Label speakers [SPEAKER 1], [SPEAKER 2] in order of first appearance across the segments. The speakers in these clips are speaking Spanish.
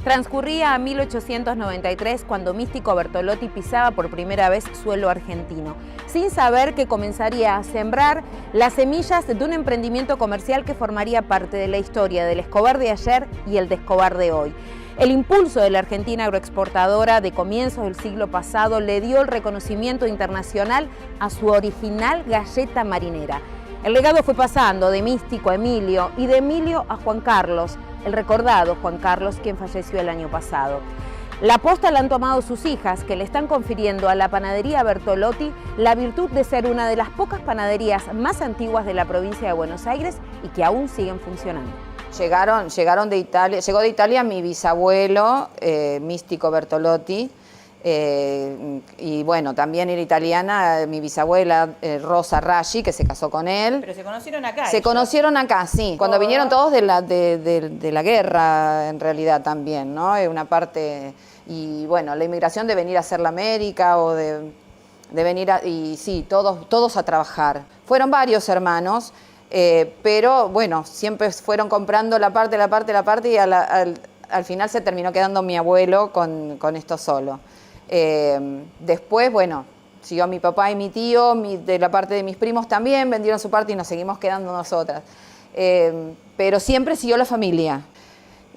[SPEAKER 1] Transcurría 1893 cuando Místico Bertolotti pisaba por primera vez suelo argentino, sin saber que comenzaría a sembrar las semillas de un emprendimiento comercial que formaría parte de la historia del Escobar de ayer y el de Escobar de hoy. El impulso de la Argentina agroexportadora de comienzos del siglo pasado le dio el reconocimiento internacional a su original galleta marinera. El legado fue pasando de Místico a Emilio y de Emilio a Juan Carlos, el recordado Juan Carlos, quien falleció el año pasado. La posta la han tomado sus hijas, que le están confiriendo a la panadería Bertolotti la virtud de ser una de las pocas panaderías más antiguas de la provincia de Buenos Aires y que aún siguen funcionando.
[SPEAKER 2] Llegaron de Italia, llegó de Italia mi bisabuelo, Místico Bertolotti, y bueno, también era italiana mi bisabuela Rosa Raggi, que se casó con él.
[SPEAKER 3] Pero se conocieron acá.
[SPEAKER 2] Se conocieron acá, sí. Cuando vinieron todos de la guerra, en realidad también, ¿no? Una parte, y bueno, la inmigración de venir a hacer la América o de venir y sí, todos a trabajar. Fueron varios hermanos, pero bueno, siempre fueron comprando la parte y al final se terminó quedando mi abuelo con esto solo. Después, bueno, siguió mi papá y mi tío, de la parte de mis primos también, vendieron su parte y nos seguimos quedando nosotras. Pero siempre siguió la familia.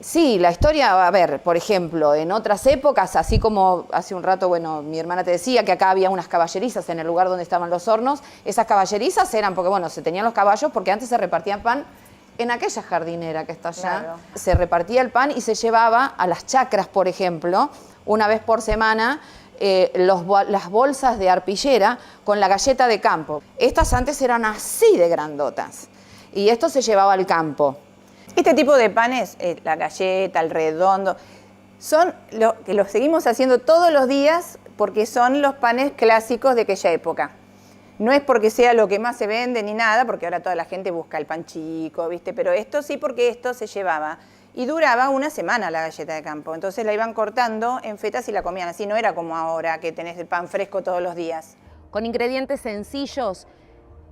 [SPEAKER 2] Sí, la historia, a ver, por ejemplo, en otras épocas, así como hace un rato, bueno, mi hermana te decía que acá había unas caballerizas en el lugar donde estaban los hornos, esas caballerizas eran porque, bueno, se tenían los caballos porque antes se repartían pan en aquella jardinera que está allá. Claro. Se repartía el pan y se llevaba a las chacras, por ejemplo, una vez por semana, las bolsas de arpillera con la galleta de campo. Estas antes eran así de grandotas y esto se llevaba al campo.
[SPEAKER 3] Este tipo de panes, la galleta, el redondo, son que los seguimos haciendo todos los días porque son los panes clásicos de aquella época. No es porque sea lo que más se vende ni nada, porque ahora toda la gente busca el pan chico, ¿viste? Pero esto sí, porque esto se llevaba y duraba una semana la galleta de campo. Entonces la iban cortando en fetas y la comían así. No era como ahora que tenés el pan fresco todos los días.
[SPEAKER 1] Con ingredientes sencillos,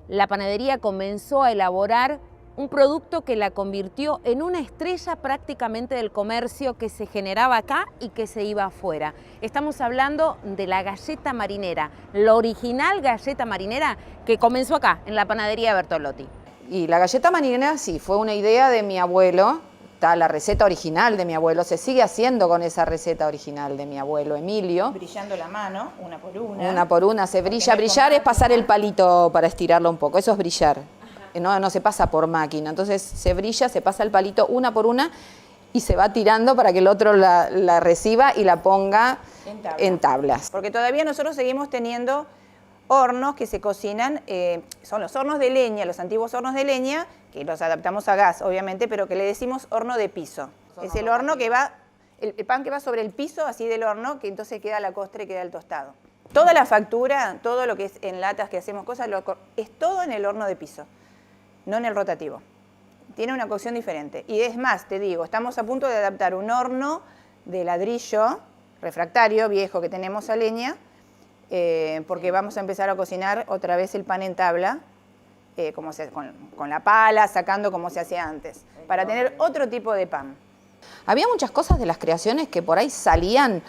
[SPEAKER 1] la panadería comenzó a elaborar un producto que la convirtió en una estrella prácticamente del comercio que se generaba acá y que se iba afuera. Estamos hablando de la galleta marinera, la original galleta marinera que comenzó acá, en la panadería Bertolotti.
[SPEAKER 2] Y la galleta marinera sí, fue una idea de mi abuelo, está la receta original de mi abuelo, se sigue haciendo con esa receta original de mi abuelo Emilio.
[SPEAKER 3] Brillando la mano, una por una.
[SPEAKER 2] Una por una, se brilla. Brillar es pasar el palito para estirarlo un poco, eso es brillar. No se pasa por máquina, entonces se brilla, se pasa el palito una por una y se va tirando para que el otro la reciba y la ponga en tablas.
[SPEAKER 3] Porque todavía nosotros seguimos teniendo hornos que se cocinan, son los hornos de leña, los antiguos hornos de leña, que los adaptamos a gas obviamente, pero que le decimos horno de piso. Es el horno que va, el pan que va sobre el piso así del horno, que entonces queda la costra y queda el tostado. Toda la factura, todo lo que es en latas que hacemos cosas, es todo en el horno de piso. No en el rotativo. Tiene una cocción diferente. Y es más, te digo, estamos a punto de adaptar un horno de ladrillo refractario viejo que tenemos a leña, porque vamos a empezar a cocinar otra vez el pan en tabla, con la pala, sacando como se hacía antes, para tener otro tipo de pan.
[SPEAKER 2] Había muchas cosas de las creaciones que por ahí salían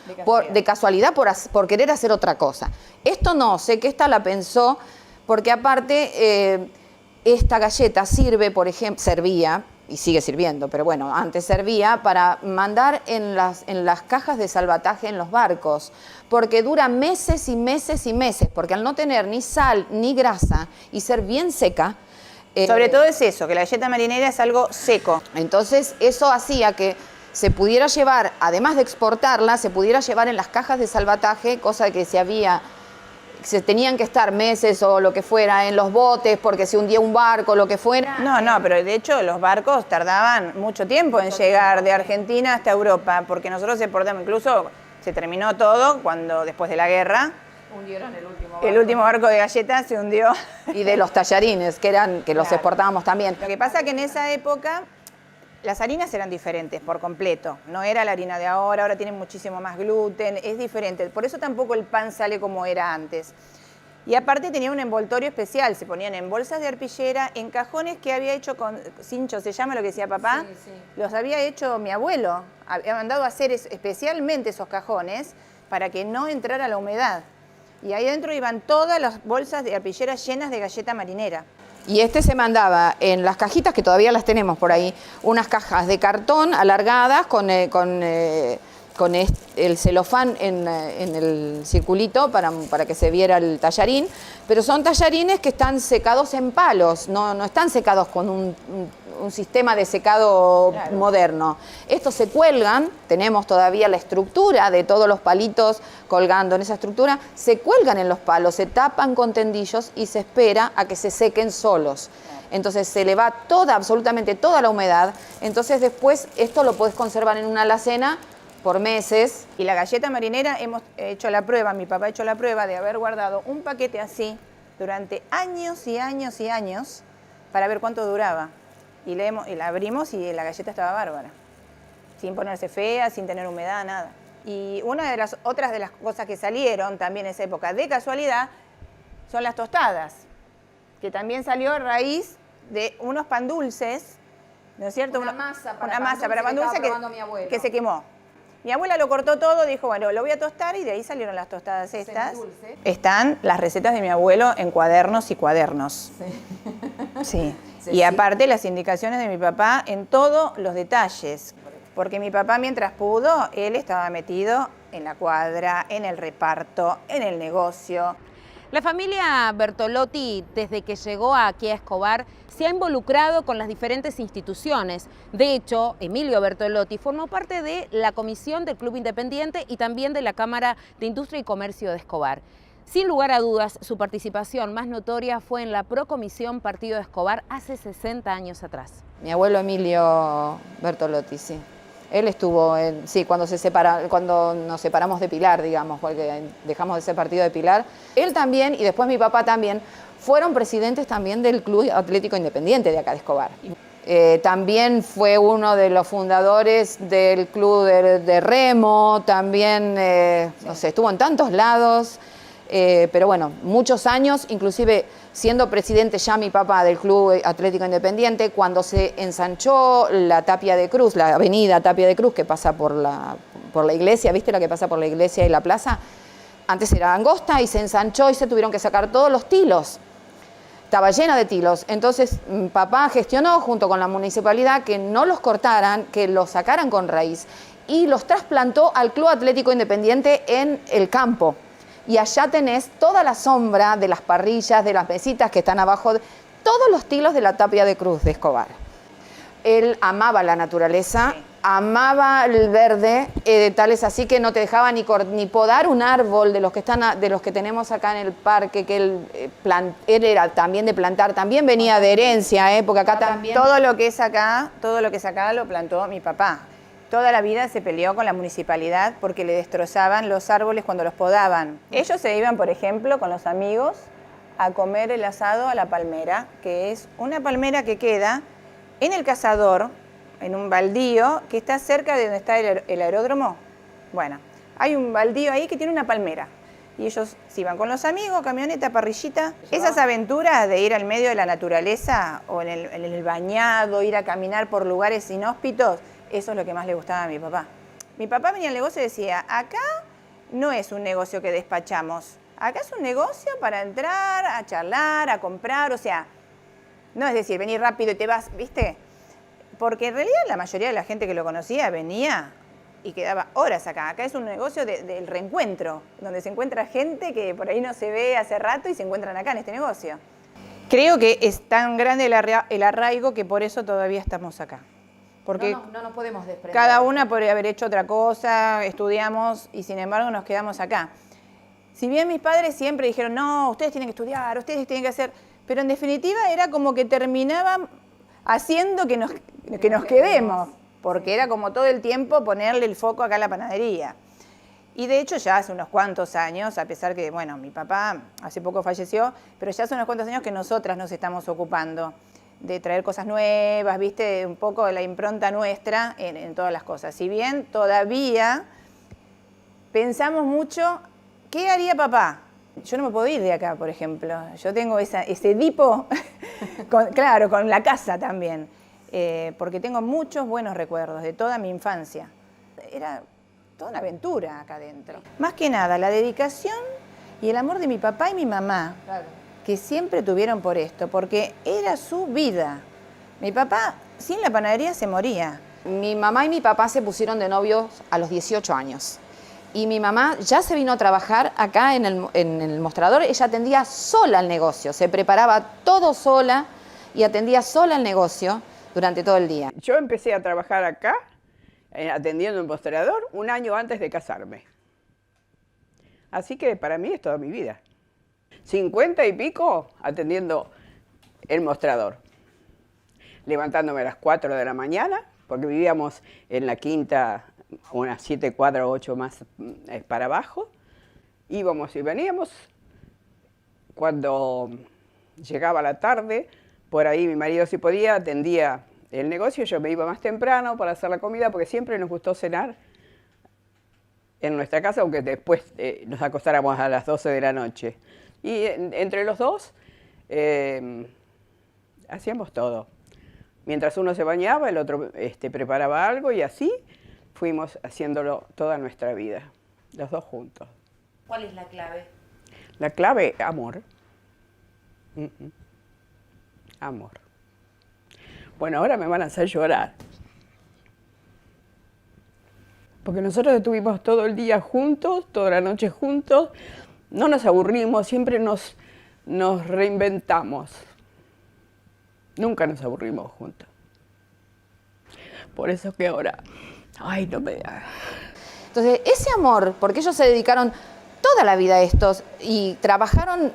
[SPEAKER 2] de casualidad por querer hacer otra cosa. Esto no, sé que esta la pensó, porque aparte esta galleta sirve, por ejemplo, servía, y sigue sirviendo, pero bueno, antes servía para mandar en las cajas de salvataje en los barcos, porque dura meses y meses y meses, porque al no tener ni sal ni grasa y ser bien seca.
[SPEAKER 3] Sobre todo es eso, que la galleta marinera es algo seco.
[SPEAKER 2] Entonces eso hacía que se pudiera llevar, además de exportarla, se pudiera llevar en las cajas de salvataje, cosa que se tenían que estar meses o lo que fuera en los botes porque se hundía un barco, lo que fuera.
[SPEAKER 3] No, pero de hecho los barcos tardaban mucho tiempo en llegar de Argentina hasta Europa, porque nosotros exportamos, incluso se terminó todo cuando después de la guerra.
[SPEAKER 2] Hundieron el último barco.
[SPEAKER 3] El último barco de galletas se hundió.
[SPEAKER 2] Y de los tallarines, que los exportábamos también.
[SPEAKER 3] Lo que pasa es que en esa época las harinas eran diferentes por completo. No era la harina de ahora tienen muchísimo más gluten, es diferente. Por eso tampoco el pan sale como era antes. Y aparte tenía un envoltorio especial, se ponían en bolsas de arpillera, en cajones que había hecho con cincho, se llama lo que decía papá, los había hecho mi abuelo, había mandado a hacer especialmente esos cajones para que no entrara la humedad. Y ahí adentro iban todas las bolsas de arpillera llenas de galleta marinera.
[SPEAKER 2] Y este se mandaba en las cajitas, que todavía las tenemos por ahí, unas cajas de cartón alargadas con el celofán en el circulito para que se viera el tallarín, pero son tallarines que están secados en palos, no están secados con un sistema de secado moderno. Estos se cuelgan, tenemos todavía la estructura de todos los palitos colgando en esa estructura, se cuelgan en los palos, se tapan con tendillos y se espera a que se sequen solos. Entonces se le va absolutamente toda la humedad, entonces después esto lo podés conservar en una alacena por meses.
[SPEAKER 3] Y la galleta marinera hemos hecho la prueba, mi papá ha hecho la prueba de haber guardado un paquete así durante años y años y años para ver cuánto duraba. Y la abrimos y la galleta estaba bárbara, sin ponerse fea, sin tener humedad, nada. Y una de las otras de las cosas que salieron también en esa época de casualidad son las tostadas, que también salió a raíz de unos pan dulces, ¿no es cierto?
[SPEAKER 2] Una masa para
[SPEAKER 3] pan dulce que se quemó. Mi abuela lo cortó todo, dijo, bueno, lo voy a tostar y de ahí salieron las tostadas estas. Están las recetas de mi abuelo en cuadernos y cuadernos. Sí. Y aparte las indicaciones de mi papá en todos los detalles. Porque mi papá mientras pudo, él estaba metido en la cuadra, en el reparto, en el negocio.
[SPEAKER 1] La familia Bertolotti, desde que llegó aquí a Escobar, se ha involucrado con las diferentes instituciones. De hecho, Emilio Bertolotti formó parte de la comisión del Club Independiente y también de la Cámara de Industria y Comercio de Escobar. Sin lugar a dudas, su participación más notoria fue en la Procomisión Partido de Escobar hace 60 años atrás.
[SPEAKER 2] Mi abuelo Emilio Bertolotti, sí. Él estuvo, cuando nos separamos de Pilar, digamos, porque dejamos de ser partido de Pilar. Él también, y después mi papá también, fueron presidentes también del Club Atlético Independiente de acá de Escobar. También fue uno de los fundadores del Club de Remo, también, no sé, estuvo en tantos lados. Pero bueno, muchos años, inclusive siendo presidente ya mi papá del Club Atlético Independiente, cuando se ensanchó la Tapia de Cruz, la avenida Tapia de Cruz que pasa por la iglesia, ¿viste la que pasa por la iglesia y la plaza? Antes era angosta y se ensanchó y se tuvieron que sacar todos los tilos. Estaba llena de tilos. Entonces mi papá gestionó junto con la municipalidad que no los cortaran, que los sacaran con raíz y los trasplantó al Club Atlético Independiente en el campo. Y allá tenés toda la sombra de las parrillas, de las mesitas que están abajo, todos los tilos de la Tapia de Cruz de Escobar. Él amaba la naturaleza, amaba el verde, tal es así que no te dejaba ni podar un árbol de los que tenemos acá en el parque, que él era también de plantar, también venía de herencia, porque acá también...
[SPEAKER 3] Todo lo que es acá lo plantó mi papá. Toda la vida se peleó con la municipalidad porque le destrozaban los árboles cuando los podaban. Ellos se iban, por ejemplo, con los amigos a comer el asado a la palmera, que es una palmera que queda en el Cazador, en un baldío que está cerca de donde está el aeródromo. Bueno, hay un baldío ahí que tiene una palmera. Y ellos se iban con los amigos, camioneta, parrillita. Esas aventuras de ir al medio de la naturaleza o en el bañado, ir a caminar por lugares inhóspitos, eso es lo que más le gustaba a mi papá. Mi papá venía al negocio y decía, acá no es un negocio que despachamos, acá es un negocio para entrar, a charlar, a comprar, o sea, no es decir, venir rápido y te vas, ¿viste? Porque en realidad la mayoría de la gente que lo conocía venía y quedaba horas acá. Acá es un negocio del reencuentro, donde se encuentra gente que por ahí no se ve hace rato y se encuentran acá en este negocio. Creo que es tan grande el arraigo que por eso todavía estamos acá. Porque
[SPEAKER 2] no nos podemos desprender.
[SPEAKER 3] Cada una podría haber hecho otra cosa, estudiamos y sin embargo nos quedamos acá. Si bien mis padres siempre dijeron, no, ustedes tienen que estudiar, ustedes tienen que hacer... Pero en definitiva era como que terminaban haciendo que nos quedemos, porque era como todo el tiempo ponerle el foco acá a la panadería. Y de hecho ya hace unos cuantos años, a pesar que, bueno, mi papá hace poco falleció, pero ya hace unos cuantos años que nosotras nos estamos ocupando de traer cosas nuevas, ¿viste? Un poco de la impronta nuestra en todas las cosas. Si bien todavía pensamos mucho, ¿qué haría papá? Yo no me puedo ir de acá, por ejemplo. Yo tengo ese Edipo, claro, con la casa también, porque tengo muchos buenos recuerdos de toda mi infancia. Era toda una aventura acá adentro. Más que nada, la dedicación y el amor de mi papá y mi mamá, claro, que siempre tuvieron por esto, porque era su vida. Mi papá, sin la panadería, se moría.
[SPEAKER 2] Mi mamá y mi papá se pusieron de novios a los 18 años. Y mi mamá ya se vino a trabajar acá en el mostrador. Ella atendía sola el negocio, se preparaba todo sola y atendía sola el negocio durante todo el día.
[SPEAKER 4] Yo empecé a trabajar acá, atendiendo el mostrador, un año antes de casarme. Así que para mí es toda mi vida. 50 y pico atendiendo el mostrador. Levantándome a las 4 de la mañana, porque vivíamos en la quinta, unas 7 cuadras, 8 más para abajo. Íbamos y veníamos. Cuando llegaba la tarde, por ahí mi marido, si podía, atendía el negocio. Yo me iba más temprano para hacer la comida, porque siempre nos gustó cenar en nuestra casa, aunque después nos acostáramos a las 12 de la noche. Y entre los dos hacíamos todo. Mientras uno se bañaba, el otro preparaba algo y así fuimos haciéndolo toda nuestra vida, los dos juntos.
[SPEAKER 1] ¿Cuál es la clave?
[SPEAKER 4] La clave, amor. Amor. Bueno, ahora me van a hacer llorar. Porque nosotros estuvimos todo el día juntos, toda la noche juntos, no nos aburrimos, siempre nos reinventamos. Nunca nos aburrimos juntos. Por eso que ahora, ay, no me da.
[SPEAKER 2] Entonces, ese amor, porque ellos se dedicaron toda la vida a estos y trabajaron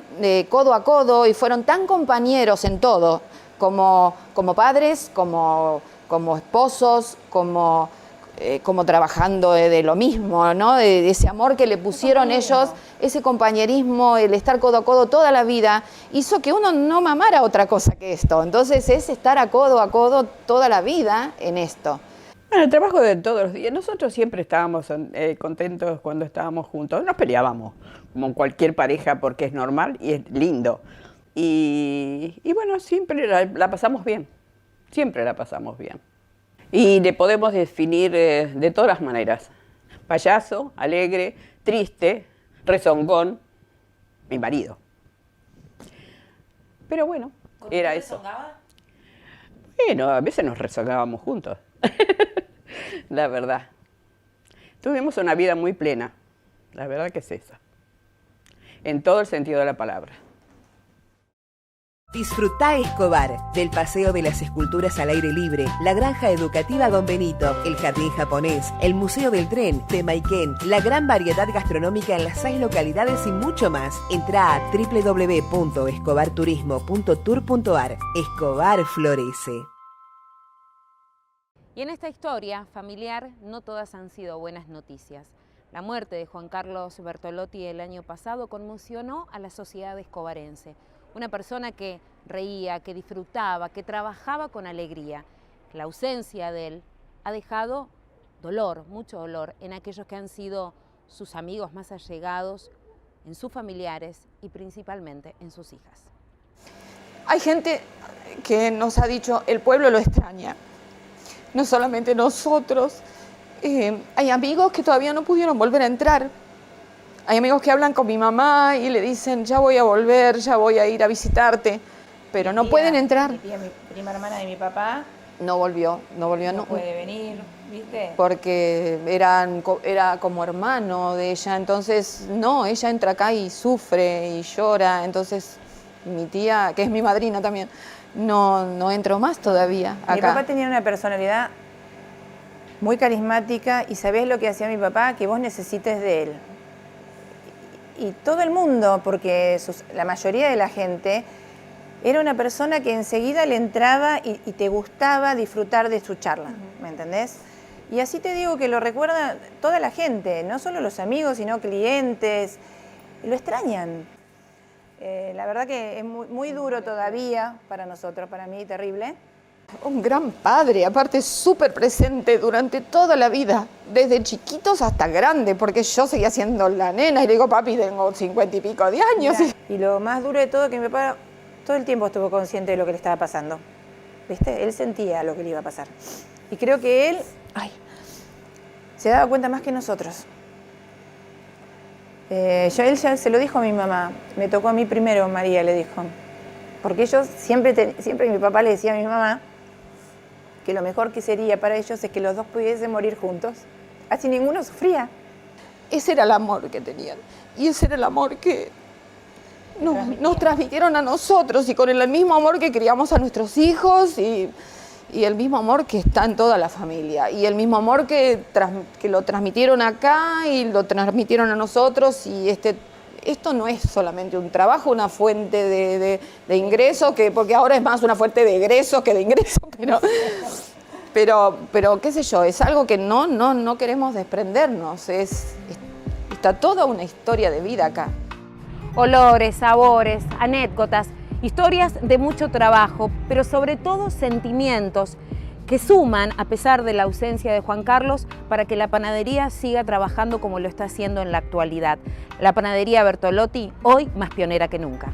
[SPEAKER 2] codo a codo y fueron tan compañeros en todo, como padres, como esposos, como trabajando de lo mismo, ¿no? De ese amor que le pusieron ellos, ese compañerismo, el estar codo a codo toda la vida, hizo que uno no mamara otra cosa que esto. Entonces es estar a codo toda la vida en esto.
[SPEAKER 4] Bueno, el trabajo de todos los días. Nosotros siempre estábamos contentos cuando estábamos juntos. Nos peleábamos, como cualquier pareja, porque es normal y es lindo. Y bueno, siempre la pasamos bien. Siempre la pasamos bien. Y le podemos definir de todas las maneras. Payaso, alegre, triste, rezongón, mi marido. Pero bueno, era eso. ¿Rezongaba? Bueno, a veces nos rezongábamos juntos. La verdad. Tuvimos una vida muy plena. La verdad que es esa. En todo el sentido de la palabra.
[SPEAKER 5] Disfrutá Escobar, del Paseo de las Esculturas al Aire Libre, la Granja Educativa Don Benito, el Jardín Japonés, el Museo del Tren, Temayquén, la gran variedad gastronómica en las 6 localidades y mucho más. Entrá a www.escobarturismo.tour.ar. Escobar florece.
[SPEAKER 1] Y en esta historia familiar no todas han sido buenas noticias. La muerte de Juan Carlos Bertolotti el año pasado conmocionó a la sociedad escobarense. Una persona que reía, que disfrutaba, que trabajaba con alegría. La ausencia de él ha dejado dolor, mucho dolor, en aquellos que han sido sus amigos más allegados, en sus familiares y principalmente en sus hijas.
[SPEAKER 2] Hay gente que nos ha dicho, el pueblo lo extraña. No solamente nosotros. Hay amigos que todavía no pudieron volver a entrar. Hay amigos que hablan con mi mamá y le dicen, ya voy a volver, ya voy a ir a visitarte, pero no pueden entrar.
[SPEAKER 3] Mi tía, mi prima hermana de mi papá,
[SPEAKER 2] No volvió.
[SPEAKER 3] no puede venir, ¿viste?
[SPEAKER 2] Porque era como hermano de ella, entonces no, ella entra acá y sufre y llora, entonces mi tía, que es mi madrina también, no entró más todavía acá.
[SPEAKER 3] Mi papá tenía una personalidad muy carismática y ¿sabés lo que hacía mi papá? Que vos necesites de él. Y todo el mundo, porque la mayoría de la gente era una persona que enseguida le entraba y te gustaba disfrutar de su charla, ¿me entendés? Y así te digo que lo recuerda toda la gente, no solo los amigos, sino clientes, lo extrañan. La verdad que es muy, muy duro todavía para nosotros, para mí terrible,
[SPEAKER 2] Un gran padre, aparte súper presente durante toda la vida, desde chiquitos hasta grandes, porque yo seguía siendo la nena y le digo, papi, tengo 50 y pico de años.
[SPEAKER 3] Y lo más duro de todo es que mi papá todo el tiempo estuvo consciente de lo que le estaba pasando. ¿Viste? Él sentía lo que le iba a pasar. Y creo que él se daba cuenta más que nosotros. Él ya se lo dijo a mi mamá, me tocó a mí primero, María, le dijo. Porque ellos siempre mi papá le decía a mi mamá que lo mejor que sería para ellos es que los dos pudiesen morir juntos. Así ninguno sufría.
[SPEAKER 2] Ese era el amor que tenían. Y ese era el amor que nos transmitieron a nosotros. Y con el mismo amor que criamos a nuestros hijos y el mismo amor que está en toda la familia. Y el mismo amor que lo transmitieron acá y lo transmitieron a nosotros. Y esto no es solamente un trabajo, una fuente de ingresos, porque ahora es más una fuente de egresos que de ingresos, pero qué sé yo, es algo que no queremos desprendernos, está toda una historia de vida acá.
[SPEAKER 1] Olores, sabores, anécdotas, historias de mucho trabajo, pero sobre todo sentimientos que suman, a pesar de la ausencia de Juan Carlos, para que la panadería siga trabajando como lo está haciendo en la actualidad. La panadería Bertolotti, hoy más pionera que nunca.